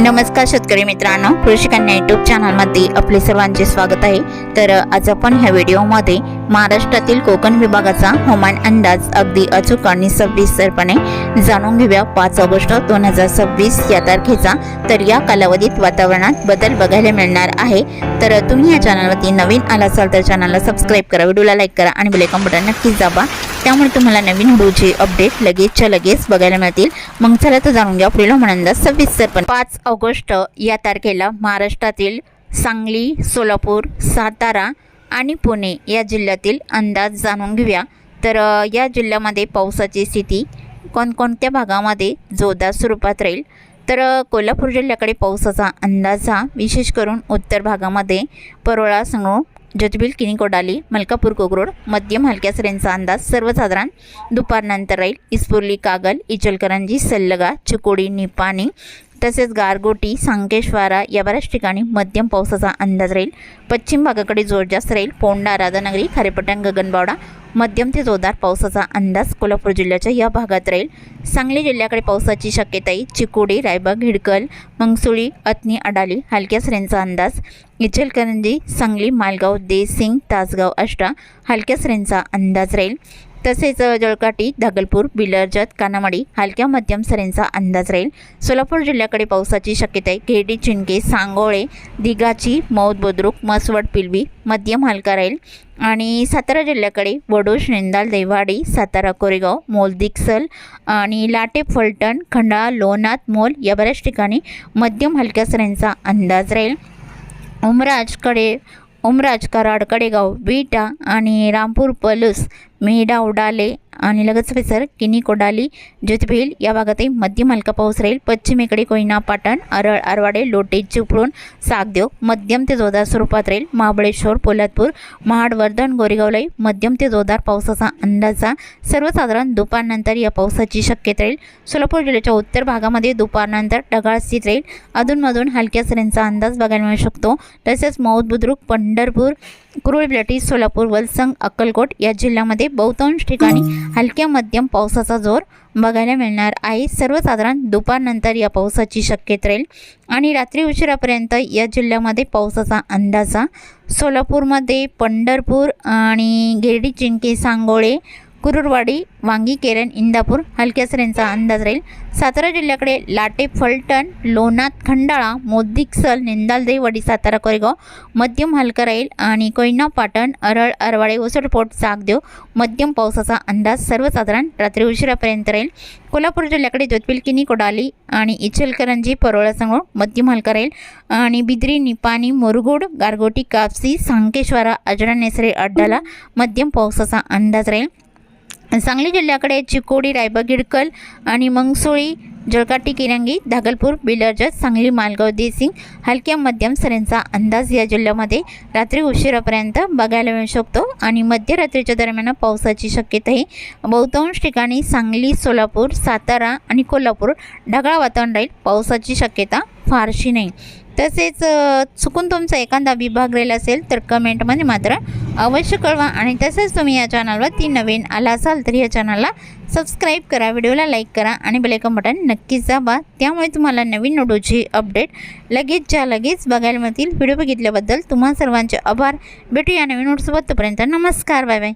नमस्कार शेतकरी मित्रांनो, कृषी कन्या यूट्यूब चॅनलमध्ये आपले सर्वांचे स्वागत आहे। तर आज आपण ह्या व्हिडिओमध्ये महाराष्ट्रातील कोकण विभागाचा हवामान अंदाज अगदी अचूक आणि सविस्तरपणे जाणून घेऊया। 5 ऑगस्ट 2026 या तारखेचा। तर या कालावधीत वातावरणात बदल बघायला मिळणार आहे। तर तुम्ही या चॅनलवरती नवीन आला असाल तर चॅनलला सबस्क्राइब करा, व्हिडिओला लाईक करा आणि बेल आयकॉन बटन नक्कीच दाबा, त्यामुळे तुम्हाला नवीन व्हिडिओचे अपडेट लगेचच्या लगेच बघायला मिळतील। मग चला तर जाणून घ्या पुढील हवामान अंदाज सविस्तरपणे। 5 ऑगस्ट या तारखेला महाराष्ट्रातील सांगली, सोलापूर, सातारा आणि पुणे या जिल्ह्यातील अंदाज जाणून घेऊया। तर या जिल्ह्यामध्ये पावसाची स्थिती कोणकोणत्या भागामध्ये जोरदार स्वरूपात राहील। तर कोल्हापूर जिल्ह्याकडे पावसाचा अंदाज हा विशेष करून उत्तर भागामध्ये परोळा, संगरूळ, ज्योतिबील, किनी, कोडाली, मलकापूर, कोकरोड मध्यम हलक्या सरींचा अंदाज सर्वसाधारण दुपारनंतर राहील। इस्पुर्ली, कागल, इचलकरंजी, सल्लगा, चिकोडी, निपाणी तसेच गारगोटी, सांकेश्वरा या बऱ्याच ठिकाणी मध्यम पावसाचा अंदाज राहील। पश्चिम भागाकडे जोर जास्त राहील। पोंडा, राधानगरी, खारेपटण, गगनबावडा मध्यम ते जोरदार पावसाचा अंदाज कोल्हापूर जिल्ह्याच्या या भागात राहील। सांगली जिल्ह्याकडे पावसाची शक्यता आहे। चिकोडी, रायबाग, हिडकल, मंगसुळी, अथनी, अडाली हलक्या सरींचा अंदाज। इचलकरंजी, सांगली, मालगाव, देसिंग, तासगाव, आष्टा हलक्या सरींचा अंदाज राहील। तसेच जळकाटी, धागलपूर, बिलरजत, कानामाडी हलक्या मध्यम सरींचा अंदाज राहील। सोलापूर जिल्ह्याकडे पावसाची शक्यता आहे। घेडी, चिंके, सांगोळे, दिघाची, मौद, बुद्रुक, मसवड, पिलवी मध्यम हलका राहील। आणि सातारा जिल्ह्याकडे वडोश, निंदाल, देवाडी, सातारा, कोरेगाव, मोलदिक्सल आणि लाटे, फलटण, खंडाळा, लोणात, मोल या बऱ्याच ठिकाणी मध्यम हलक्या सरींचा अंदाज राहील। उमराज, कराड, कडेगाव, विटा आणि रामपूर, पलूस, मेढा, उडाले आणि लगतच परिसर, किनी, कोडाली, ज्योतिबील या भागातही मध्यम हलका पाऊस राहील। पश्चिमेकडे कोयना, पाटण, आरळ, आरवाडे, लोटे, चिपळूण, सागदेव मध्यम ते जोरदार स्वरूपात राहील। महाबळेश्वर, पोलादपूर, महाड, वर्धन, गोरेगावलाही मध्यम ते जोरदार पावसाचा अंदाजा सर्वसाधारण दुपारनंतर या पावसाची शक्यता राहील। सोलापूर जिल्ह्याच्या उत्तर भागामध्ये दुपारनंतर ढगाळ स्थिती राहील। अधूनमधून हलक्या सरींचा अंदाज बघायला मिळू शकतो। तसेच मौद, बुद्रुक, पंढरपूर, कुरुळ, बिलाटी, सोलापूर, वलसंग, अक्कलकोट या जिल्ह्यामध्ये बहुतांश ठिकाणी हलक्या मध्यम पावसाचा जोर बघायला मिळणार आहे। सर्वसाधारण दुपारनंतर या पावसाची शक्यता राहील आणि रात्री उशिरापर्यंत या जिल्ह्यामध्ये पावसाचा अंदाजा सोलापूरमध्ये पंढरपूर आणि गिरडी, चिंके, सांगोळे, कुरुरवाडी, वांगी, केरन, इंदापूर हलक्या सरींचा अंदाज राहील। सातारा जिल्ह्याकडे लाटे, फलटण, लोणात, खंडाळा, मोदिक्सल, निंदाल, देववाडी, सातारा, कोरेगाव मध्यम हलका राहील आणि कोयना, पाटण, अरळ, आरवाडे, उसळपोट, सागदेव मध्यम पावसाचा अंदाज सर्वसाधारण रात्री उशिरापर्यंत राहील। कोल्हापूर जिल्ह्याकडे ज्योतिबील, किनी, कोडाली आणि इचलकरंजी, परोळा, संगरूळ मध्यम हलका राहील आणि बिद्री, निपाणी, मुरगुड, गारगोटी, कापसी, सांकेश्वरा, अजरा, नेसरे, अड्डाला मध्यम पावसाचा अंदाज राहील। सांगली जिल्ह्याकडे चिकोडी, रायबाग, हिडकल आणि मंगसुळी, जळकाटी, किरंगी, धागलपूर, बिलरजत, सांगली, मालगाव, देसिंग हलक्या मध्यम सरींचा अंदाज या जिल्ह्यामध्ये रात्री उशिरापर्यंत बघायला मिळू शकतो आणि मध्यरात्रीच्या दरम्यान पावसाची शक्यता आहे। बहुतांश ठिकाणी सांगली, सोलापूर, सातारा आणि कोल्हापूर ढगाळ वातावरण राहील। पावसाची शक्यता फारशी नाही। तसेच चुकून तुमचा एखादा विभाग राहिला असेल तर कमेंटमध्ये मात्र अवश्य कळवा आणि तसेच तुम्ही या चॅनलवरती नवीन आला असाल तर या चॅनलला सबस्क्राईब करा, व्हिडिओला लाईक करा आणि बेल आयकॉन बटन नक्कीच दाबा, त्यामुळे तुम्हाला नवीन व्हिडिओची अपडेट लगेचच्या लगेच बघायला मिळतील। व्हिडिओ बघितल्याबद्दल तुम्हा सर्वांचे आभार। भेटूया नवीन व्हिडिओसोबत, तोपर्यंत नमस्कार, बाय बाय।